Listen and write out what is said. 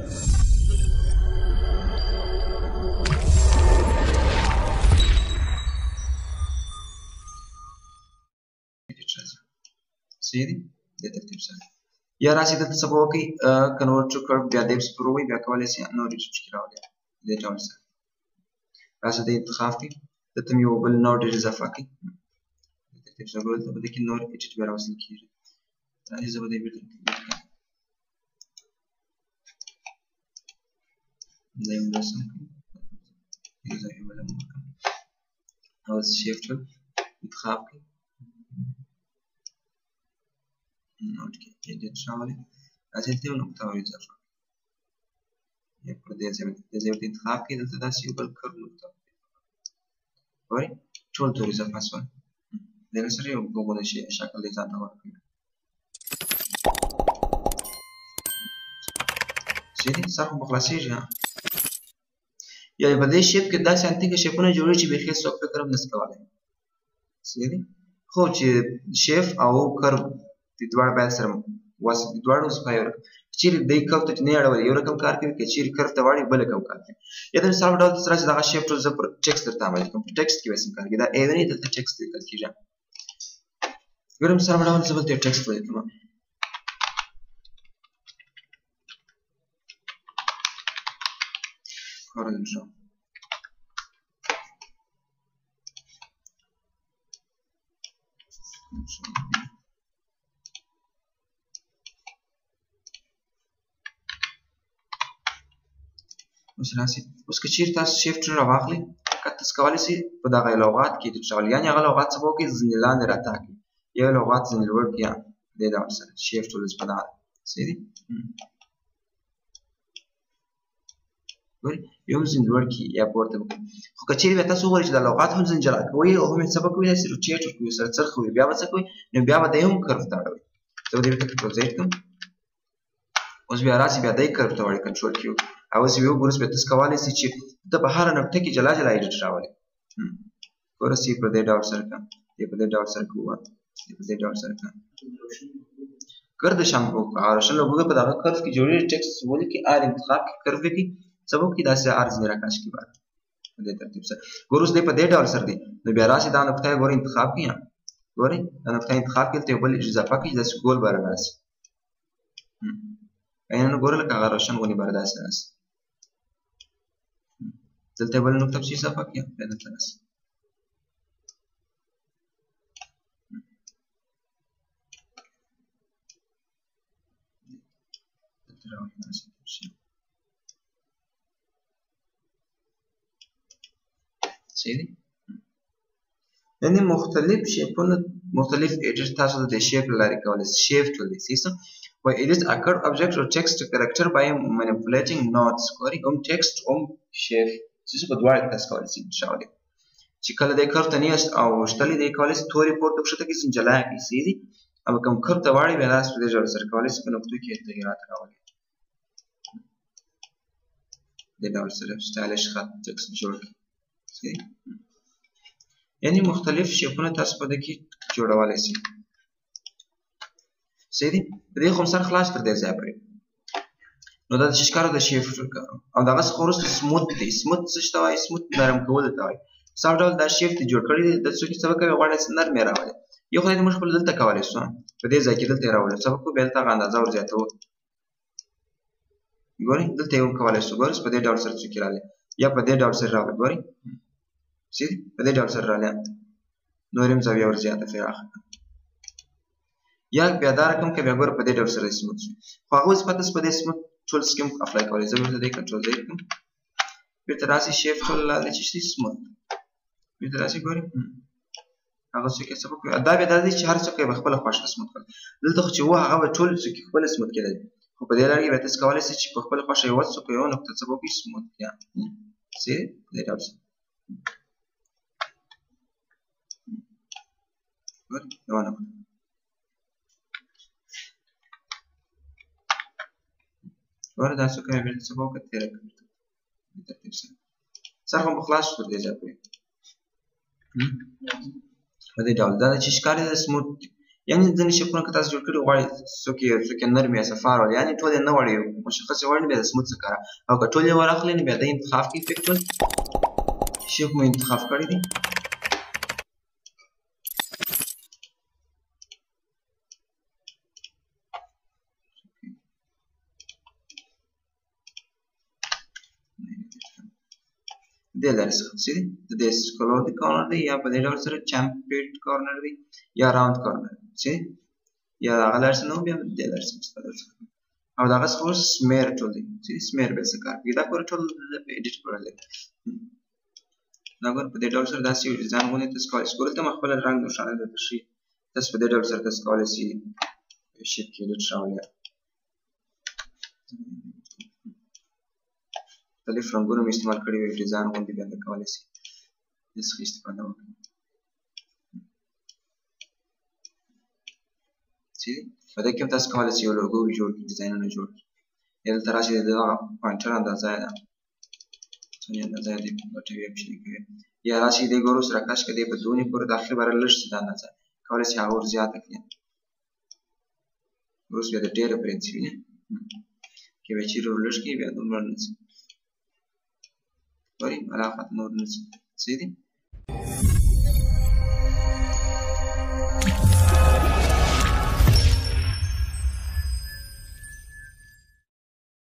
سيدي دې ترتیب سره یا راشي دلته څه به وکړئ کنورټ ټو کرو بیا دې پسې پروئ بیا کولی شئ نور مشکل راولئ دې ډول سره راشي د انتخاب کې دلته مې یو بل نوټ اضافه کړئ دې ترتیب سره ګورئ دلته به دې کې نور ایډیټ بیا راوستل کېږي راځئ زه به دې بیرته کلیک کړم دا یې رسم کړئ اضافي بله مو وکړم او شیفټ انتخاب کړئ نوٹ کې ایډیټ راولئ راځئ دلته یو نقطه ور اضافه کړئ یا پر دې ځای ورته انتخاب کړئ دلته داسې یو بل کرو نقطه ګورئ ټول توري اضافه شول دغه سره یو ګوګل شي شکل دې ځان ته ورکړئ سیدي سر خو به خلاصېږي یا په دې شیپ کې داسې انتیکه شیپونه جوړوي چې بیخي څوک فکر هم نشي کولی سیدي خو چې شیف او کرو د دواړه باید سره دواړو څخه یو رقم چیرې دی کرو ته نه اړولي یو رقم کار کوي که چیرې کرو ته واړوي بل رقم کار کوي یا د مثال په ډول دلته راشي دغه شیپ ټول زه پر ټکسټ درته عملي کوم په ټکسټ کې به څنګه کار کوي دا ایوني دلته ټکسټ لیکل کېږي ګوره مثال په ډول زه دلته یو ټکسټ ولیکم اوس راسي اوس که چیرې تاسو شیفټ راواخلئ که تاسو کولی شئ په دغه لغات کې ایډیټ راولئ یعنې هغه لغات څه به وکړئ ځینې لاندې راټاکئ یو لغات ځینې لوړ کړئ دې ډول سره شیفټ ولز په دغه صحیح دي ګورئ یو ځینې لوړ کړئ یا پورته وکړئ خو که چیرې بیا تاسو وغواړئ چې دا لغات هم ځینې جلا کوئ او هم یې څه به کوئ داسې روټیټ ورکوئ سره څرخوئ بیا به څه کوئ نو بیا به دی هم کرو ته اړوئ زه به دې ورته کنټرول زیډ کړم اوس بیا راشي بیا دی کرو ته وړئ کنټرول کیو او اوس بیا وګورئ بیا تاسو کولی شئ چې ته په هره نقطه کې جلا جلا ایډیټ راولئ ګوره سی په دې ډول سره کړه دې په دې ډول سره کوه دې په دې ډول سره کړه ګردشم وکړه روشن لوګو په دغه کرف کې جوړېږي ټکسټ ولیکئ ار انتخاب کې کرف وکړئ څه وکړئ داسې ار ځینې راکاش کړئ بار په دې ترتیب سره ګوره اوس دی په دې ډول سره دی نو بیا راشي دا نقطه یې ګوره انتخاب کړئ ګورئ دا نقطه انتخاب کړئ دلته یو بل اضافه کړئ داسې ګول باره راشي عیناً ګوره لکه هغه روشن غوندې باره داسې راشي دلته بل نقطه پسې اضافه کړئ بیا دلته راشي صحیح دی یعنې مختلف شیپونه مختلف ایډیټ تاسو د شیپ له لارې کولی شئ شیفټ ولیکئ صحیح څه وایي edit a curved object or text character by manipulating nodes ګورئ هم ټکسټ هم شیف څه په دواړو کې تاسو کولی شئ راولئ چې کله دی کرو ته نه یاست او غوښتلي دی کولی شئ تورې پورته کښته کړئ ځینې جلا کړئ صحیح دی او کوم کرو ته واړئ بیا داسې په دې ډول سره کولی شئ په نقطو کې تغیرات راولئ دې ډول سره سټایلش خط ټکسټ جوړ کړئ صحیح یعنې مختلف شیپونه تاسو په دې کې جوړولی شئ صحیح دی په دې خو هم سر خلاص تر دې ځایه پورې نو دا د ششکارو د شیفټ کارو او د هغه څخه وروسته سموت دی سموت څه ته وایي سموت نرم کول ته وایي مثال ډول دا شیفټ جوړ کړی دی د څوک څه به کوي غواړي نرم یې راولي یو خدای دې موږ خپل دلته کولی شو په دې ځای کې دلته یې راولو څه به کوو بیا دلته هغه اندازه ور زیاتوو ګورئ دلته یې هم کولی شو ګورئ په دې ډول سره څوک راغلی یا په دې ډول سره راغلی ګورئ صحیح په دې ډول سره راغلی نور هم زاویه ور زیاته پراخه یا بیا دا رقم کې بیا ګوره په دې ډول سره سموت شو خو هغه اوس پته په دې سموت ټول سکیم اپلای کولی زه بیرته دې کنټرول زیډ کړم بیرته راشي شیفټ ټول لاندې چې شي سموت بیرته راشي ګورئ هغه څوک یې څه وکړي دا بیا دا دی چې هر څوک یې به خپله خوښه سموت کړي دلته خو چې و هغه به ټول څوک یې خپله سموت کېدی خو په دې لاره کې بیا تاسو کولی شئ چې په خپله خوښه یوه څوک یوه نقطه څه وکړي سموت کړي صحیح په دې ډول سره ګورئ یوه نقطه ګوره دا څوک یې بېرته څه به وکړه تېره کړه دې ترتیب سره سر خو مو خلاص شو تر دې ځایه پورې په دې ډول دا چې ښکاري د سموت یعنی ځینې شیپونه که تاسو جوړ کړي غواړئ څوک یې نرم یا صفار ول یعنې ټول یې نه غواړئ مشخص یې غواړئ بیا د سموث څخه او که ټول یې ور اخلئ نو بیا د انتخاب کې افیکټ ول شیپ مو انتخاب کړی دی دې لارې څخه څه دي د دې کلور دی کارنر دی یا په دې ډول سره چمپېډ کارنر دی یا راوند کارنر څه یا هغه لارې څخه نه بیا دې لارې څخه استفاده وکړئ او د هغه څخه اوس سمیر ټول دی چې سمیر به څه کار کوي دا پورې ټول ایډیټ کړل دی دا ګور په دې ډول سره داسې یو ډیزاین غوندې تاسو کولی شئ دلته خپل رنګ روښانه درته ښیي تاسو په دې ډول سره تاسو کولی شئ شیپ کې ایډیټ راولئ مختلف رنګونه مې استعمال کړي وي ډیزاین غوندې بیا د کولی شئ دې څخه استفاده وکړئ چې په دې کې هم تاسو کولی شئ یو لوګو جوړ کړئ ډیزاینونه جوړ کړئ یا دلته راشئ د دغه پوینټر اندازه یې ده څومره اندازه یې دی ګټوي یا کوچني کوي یا راشئ دې ګورو سره کش کړئ په دونې پورې داخلي باره لږ شي دا اندازه کولی شئ هغه ور زیاته کړئ اوس بیا د ډېره پرې شي وینئ که بیا چیرې ور لږ کړئ بیا دومره نه ځي ګورئ علاقه نور نه ځي صحیح دی